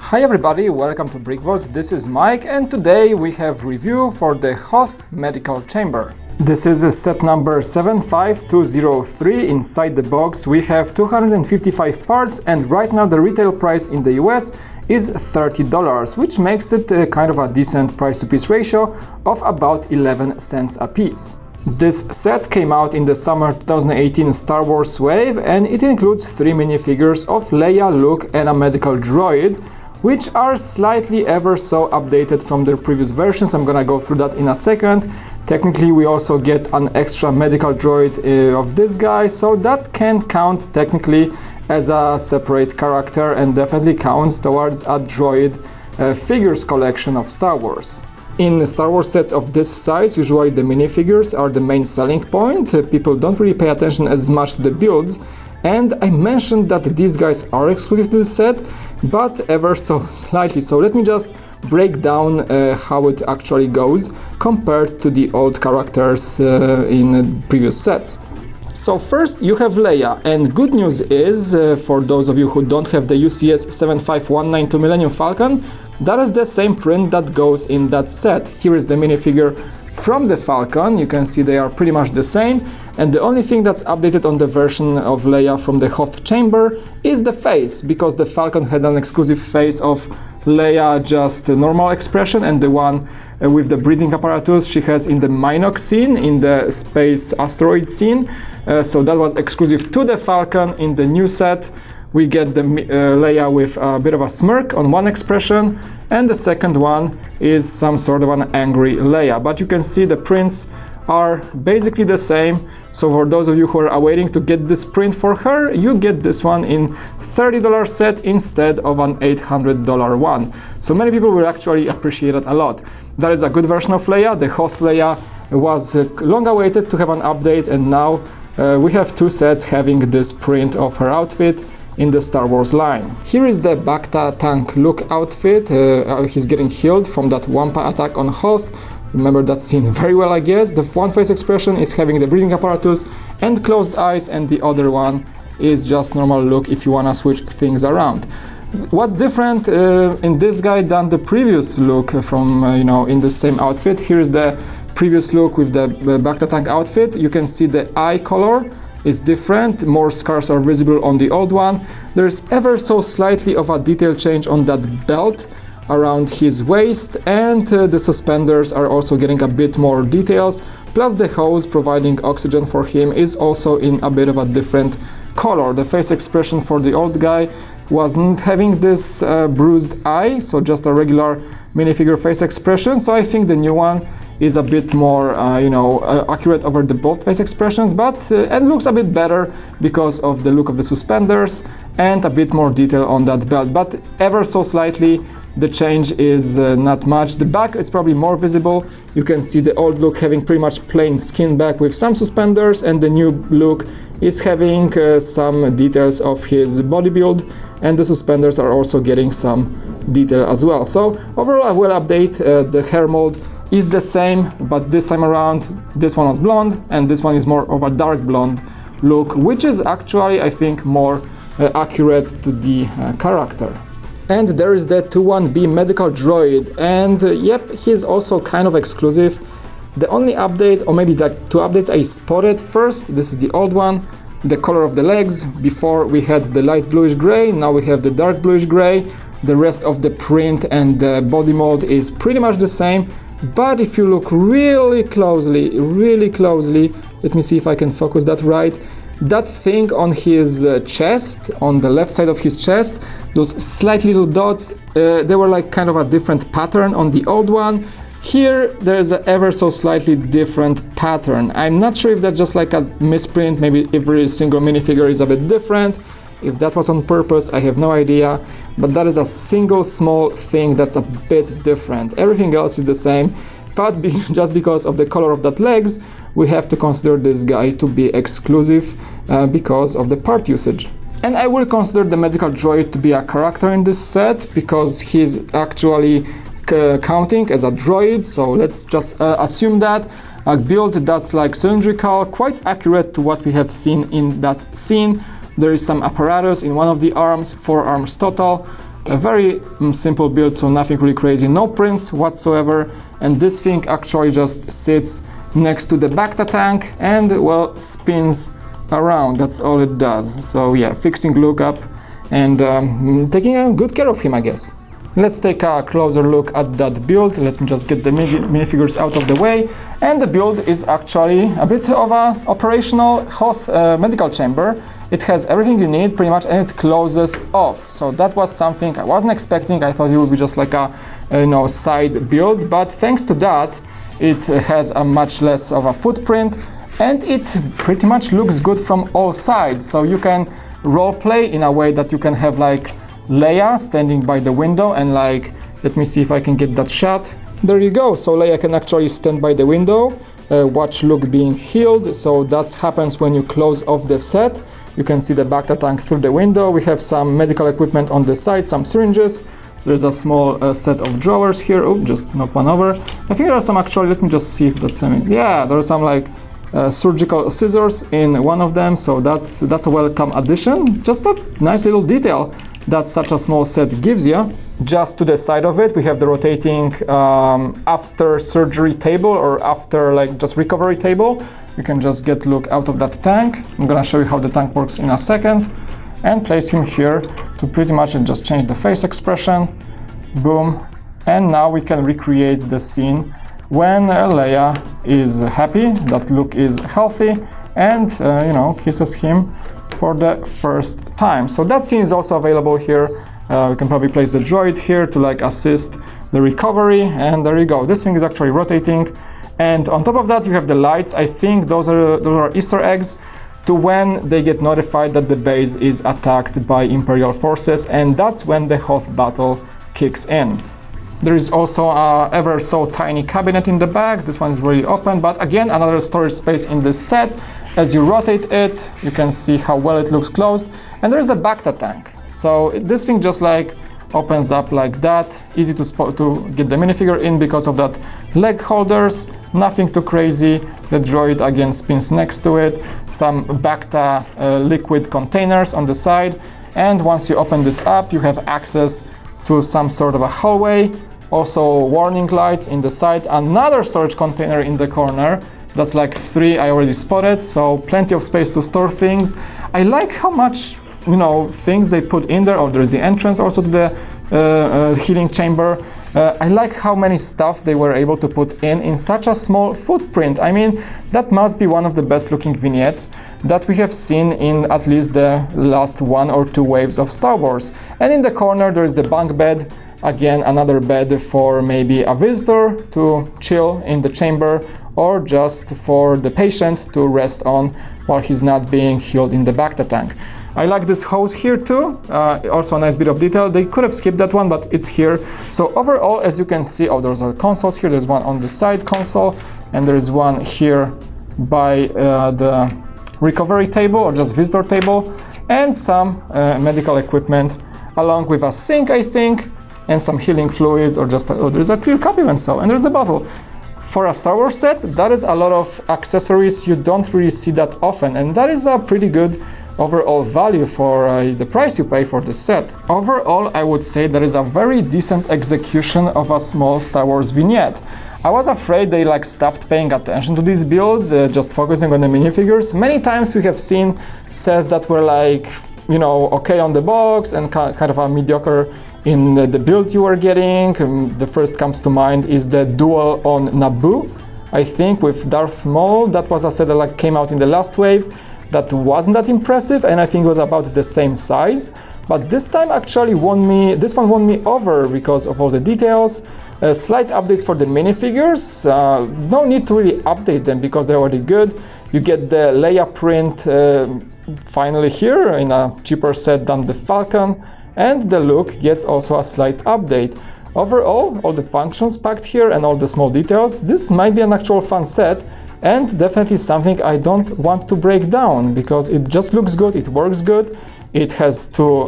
Hi everybody, welcome to BrickVault. This is Mike and today we have review for the Hoth Medical Chamber. This is a set number 75203. Inside the box we have 255 parts and right now the retail price in the US is $30, which makes it kind of a decent price to piece ratio of about 11 cents a piece. This set came out in the summer 2018 Star Wars wave and it includes 3 minifigures of Leia, Luke and a medical droid, which are slightly ever so updated from their previous versions. I'm gonna go through that in a second. Technically we also get an extra medical droid of this guy, so that can count technically as a separate character and definitely counts towards a droid figures collection of Star Wars. In Star Wars sets of this size, usually the minifigures are the main selling point. People don't really pay attention as much to the builds. And I mentioned that these guys are exclusive to the set, but ever so slightly. So let me just break down how it actually goes compared to the old characters in previous sets. So first you have Leia, and good news is, for those of you who don't have the UCS 75192 Millennium Falcon, that is the same print that goes in that set. Here is the minifigure from the Falcon. You can see they are pretty much the same. And the only thing that's updated on the version of Leia from the Hoth Chamber is the face, because the Falcon had an exclusive face of Leia just a normal expression, and the one with the breathing apparatus she has in the Minox scene, in the space asteroid scene. So that was exclusive to the Falcon. In the new set we get the Leia with a bit of a smirk on one expression, and the second one is some sort of an angry Leia. But you can see the prints are basically the same. So for those of you who are waiting to get this print for her, you get this one in $30 set instead of an $800 one. So many people will actually appreciate it a lot. That is a good version of Leia. The Hoth Leia was long awaited to have an update, and now we have 2 sets having this print of her outfit in the Star Wars line. Here is the Bacta Tank Luke outfit. He's getting healed from that Wampa attack on Hoth. Remember that scene very well, I guess. The one face expression is having the breathing apparatus and closed eyes, and the other one is just normal Luke if you wanna switch things around. What's different in this guy than the previous Luke from, in the same outfit? Here is the previous Luke with the Bacta Tank outfit. You can see the eye color is different, more scars are visible on the old one. There's ever so slightly of a detail change on that belt around his waist, and the suspenders are also getting a bit more details, plus the hose providing oxygen for him is also in a bit of a different color. The face expression for the old guy wasn't having this bruised eye, so just a regular minifigure face expression. So I think the new one is a bit more accurate over the both face expressions, but and looks a bit better because of the look of the suspenders and a bit more detail on that belt, but ever so slightly the change is not much. The back is probably more visible. You can see the old Luke having pretty much plain skin back with some suspenders, and the new Luke is having some details of his body build, and the suspenders are also getting some detail as well. So overall I will update. The hair mold is the same, but this time around this one was blonde and this one is more of a dark blonde look, which is actually, I think, more accurate to the character. And there is the 21B Medical Droid, and yep, he's also kind of exclusive. The only update, or maybe the 2 updates I spotted: first, this is the old one, the color of the legs. Before we had the light bluish gray, now we have the dark bluish gray. The rest of the print and the body mold is pretty much the same, but if you look really closely, let me see if I can focus that right. That thing on his chest, on the left side of his chest, those slight little dots, they were like kind of a different pattern on the old one. Here there's an ever so slightly different pattern. I'm not sure if that's just like a misprint, maybe every single minifigure is a bit different. If that was on purpose, I have no idea, but that is a single small thing that's a bit different. Everything else is the same, but just because of the color of that legs, we have to consider this guy to be exclusive because of the part usage. And I will consider the medical droid to be a character in this set because he's actually counting as a droid, so let's just assume that. A build that's like cylindrical, quite accurate to what we have seen in that scene. There is some apparatus in one of the arms, 4 arms total. A very simple build, so nothing really crazy, no prints whatsoever. And this thing actually just sits next to the Bacta tank and, well, spins around. That's all it does. So yeah, fixing Luke up and taking good care of him, I guess. Let's take a closer look at that build. Let me just get the minifigures out of the way. And the build is actually a bit of an operational Hoth Medical Chamber. It has everything you need pretty much, and it closes off. So that was something I wasn't expecting. I thought it would be just like a side build, but thanks to that, it has a much less of a footprint, and it pretty much looks good from all sides. So you can role play in a way that you can have like Leia standing by the window and like, let me see if I can get that shot. There you go. So Leia can actually stand by the window, watch Luke being healed. So that happens when you close off the set. You can see the Bacta tank through the window. We have some medical equipment on the side, some syringes. There's a small set of drawers here. Oh, just knock one over. I think there are some actually, let me just see if that's yeah, there are some like surgical scissors in one of them. So that's a welcome addition. Just a nice little detail that such a small set gives you. Just to the side of it, we have the rotating after surgery table, or after like just recovery table. You can just get Luke out of that tank. I'm gonna show you how the tank works in a second, and place him here to pretty much just change the face expression. Boom. And now we can recreate the scene when Leia is happy that Luke is healthy and kisses him for the first time. So that scene is also available here. We can probably place the droid here to like assist the recovery, and there you go. This thing is actually rotating, and on top of that you have the lights. I think those are Easter eggs to when they get notified that the base is attacked by Imperial forces, and that's when the Hoth battle kicks in. There is also a ever so tiny cabinet in the back. This one is really open, but again, another storage space in this set. As you rotate it, you can see how well it looks closed. And there's the Bacta tank. So this thing just like opens up like that. Easy to get the minifigure in because of that leg holders. Nothing too crazy. The droid again spins next to it. Some Bacta liquid containers on the side. And once you open this up, you have access to some sort of a hallway. Also warning lights in the side. Another storage container in the corner. That's like 3 I already spotted, so plenty of space to store things. I like how much, things they put in there. Oh, there's the entrance also to the healing chamber. I like how many stuff they were able to put in such a small footprint. I mean, that must be one of the best looking vignettes that we have seen in at least the last 1 or 2 waves of Star Wars. And in the corner there is the bunk bed. Again, another bed for maybe a visitor to chill in the chamber, or just for the patient to rest on while he's not being healed in the Bacta tank. I like this hose here too, also a nice bit of detail. They could have skipped that one, but it's here. So overall, as you can see, there's are consoles here. There's one on the side console, and there's one here by the recovery table, or just visitor table, and some medical equipment, along with a sink, I think, and some healing fluids, or just, there's a clear cup even so, and there's the bottle. For a Star Wars set, that is a lot of accessories. You don't really see that often, and that is a pretty good overall value for the price you pay for the set. Overall, I would say that is a very decent execution of a small Star Wars vignette. I was afraid they stopped paying attention to these builds, just focusing on the minifigures. Many times we have seen sets that were okay on the box and kind of a mediocre in the build you were getting. The first comes to mind is the duel on Naboo, I think, with Darth Maul. That was a set that came out in the last wave. That wasn't that impressive, and I think it was about the same size. But this time actually this one won me over because of all the details. Slight updates for the minifigures. No need to really update them because they're already good. You get the Leia print finally here in a cheaper set than the Falcon. And the Luke gets also a slight update. Overall, all the functions packed here and all the small details, this might be an actual fun set, and definitely something I don't want to break down because it just looks good, it works good. It has 2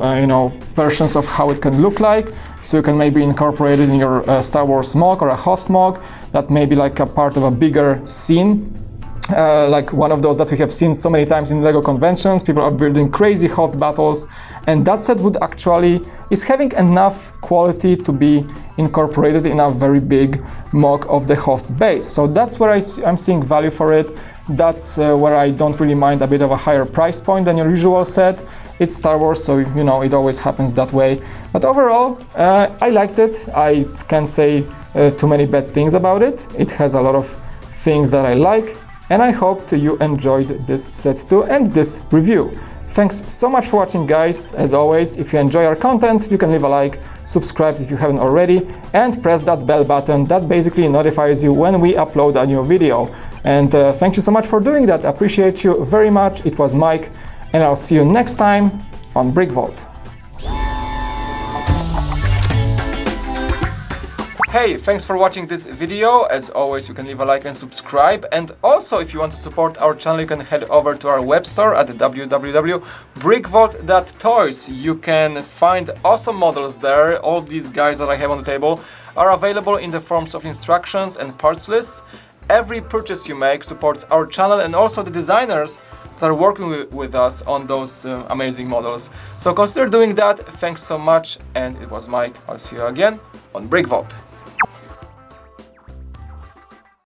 versions of how it can look like, so you can maybe incorporate it in your Star Wars mock or a Hoth mock that may be like a part of a bigger scene. like one of those that we have seen so many times in LEGO conventions. People are building crazy Hoth battles, and that set is having enough quality to be incorporated in a very big mock of the Hoth base. So that's where I'm seeing value for it. That's where I don't really mind a bit of a higher price point than your usual set. It's Star Wars, so you know it always happens that way. But overall, I liked it. I can't say too many bad things about it. It has a lot of things that I like, and I hope you enjoyed this set too and this review. Thanks so much for watching, guys. As always, if you enjoy our content, you can leave a like, subscribe if you haven't already, and press that bell button that basically notifies you when we upload a new video. And thank you so much for doing that. I appreciate you very much. It was Mike, and I'll see you next time on BrickVault. Hey, thanks for watching this video. As always, you can leave a like and subscribe. And also, if you want to support our channel, you can head over to our web store at www.brickvault.toys. You can find awesome models there. All these guys that I have on the table are available in the forms of instructions and parts lists. Every purchase you make supports our channel and also the designers that are working with us on those amazing models. So consider doing that. Thanks so much. And it was Mike. I'll see you again on BrickVault.